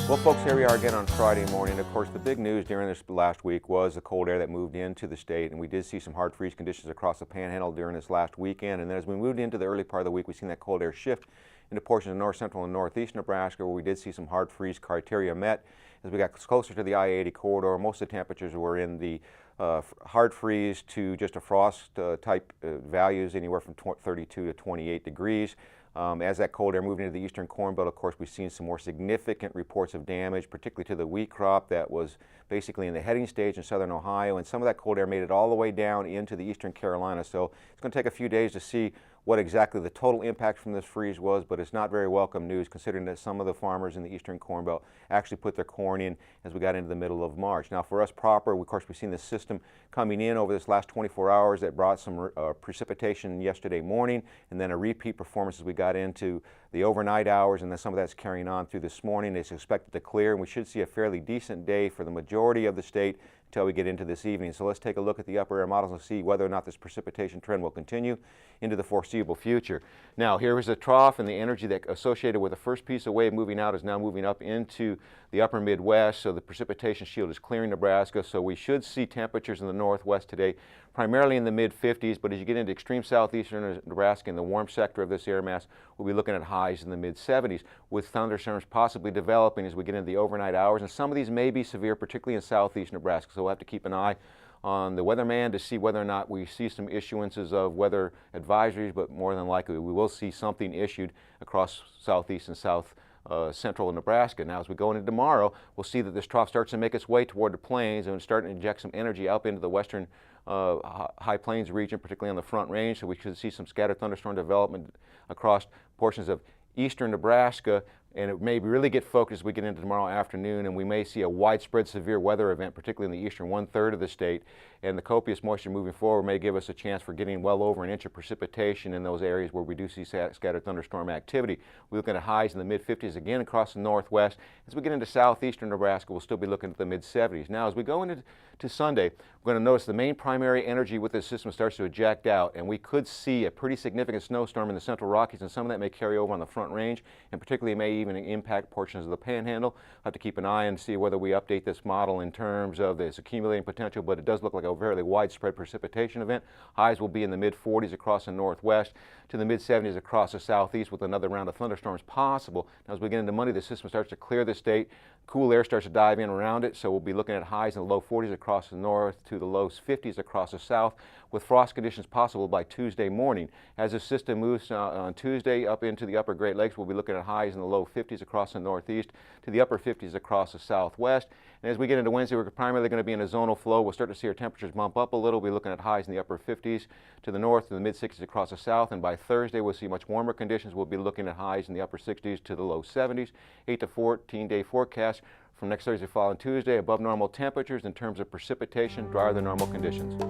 Well, folks, here we are again on Friday morning. Of course, the big news during this last week was the cold air that moved into the state, and we did see some hard freeze conditions across the panhandle during this last weekend. And then as we moved into the early part of the week, we've seen that cold air shift into portions of north central and northeast Nebraska, where we did see some hard freeze criteria met. As we got closer to the I-80 corridor, most of the temperatures were in the hard freeze to just a frost type values, anywhere from 32 to 28 degrees. As that cold air moved into the eastern corn belt, of course, we've seen some more significant reports of damage, particularly to the wheat crop that was basically in the heading stage in southern Ohio, and some of that cold air made it all the way down into the eastern Carolina. So it's going to take a few days to see what exactly the total impact from this freeze was, but it's not very welcome news considering that some of the farmers in the eastern corn belt actually put their corn in as we got into the middle of March. Now for us proper, of course, we've seen this system coming in over this last 24 hours that brought some precipitation yesterday morning, and then a repeat performance as we got into the overnight hours, and then some of that's carrying on through this morning. It's expected to clear, and we should see a fairly decent day for the majority of the state until we get into this evening. So let's take a look at the upper air models and see whether or not this precipitation trend will continue into the foreseeable future. Now here is the trough, and the energy that associated with the first piece of wave moving out is now moving up into the upper Midwest, so the precipitation shield is clearing Nebraska. So we should see temperatures in the northwest today primarily in the mid-50s, but as you get into extreme southeastern Nebraska in the warm sector of this air mass, we'll be looking at highs in the mid-70s, with thunderstorms possibly developing as we get into the overnight hours, and some of these may be severe, particularly in southeast Nebraska. So we'll have to keep an eye on the weatherman to see whether or not we see some issuances of weather advisories, but more than likely we will see something issued across southeast and south central Nebraska. Now as we go into tomorrow, we'll see that this trough starts to make its way toward the plains and start to inject some energy up into the western high plains region, particularly on the Front Range. So we should see some scattered thunderstorm development across portions of eastern Nebraska, and it may really get focused as we get into tomorrow afternoon, and we may see a widespread severe weather event, particularly in the eastern one-third of the state. And the copious moisture moving forward may give us a chance for getting well over an inch of precipitation in those areas where we do see scattered thunderstorm activity. We're looking at highs in the mid-50s again across the northwest. As we get into southeastern Nebraska, we'll still be looking at the mid-70s. Now as we go into Sunday, we're going to notice the main primary energy with this system starts to eject out, and we could see a pretty significant snowstorm in the central Rockies, and some of that may carry over on the Front Range, and particularly may even impact portions of the panhandle. I'll have to keep an eye and see whether we update this model in terms of this accumulating potential, but it does look like a fairly widespread precipitation event. Highs will be in the mid-40s across the northwest to the mid-70s across the southeast, with another round of thunderstorms possible. Now as we get into Monday, the system starts to clear the state. Cool air starts to dive in around it, so we'll be looking at highs in the low 40s across the north to the low 50s across the south, with frost conditions possible by Tuesday morning. As the system moves on Tuesday up into the upper Great Lakes, we'll be looking at highs in the low 50s across the northeast to the upper 50s across the southwest. And as we get into Wednesday, we're primarily going to be in a zonal flow. We'll start to see our temperatures bump up a little. We'll be looking at highs in the upper 50s to the north and the mid-60s across the south. And by Thursday, we'll see much warmer conditions. We'll be looking at highs in the upper 60s to the low 70s. 8 to 14-day forecast from next Thursday following Tuesday. Above normal temperatures in terms of precipitation, drier than normal conditions.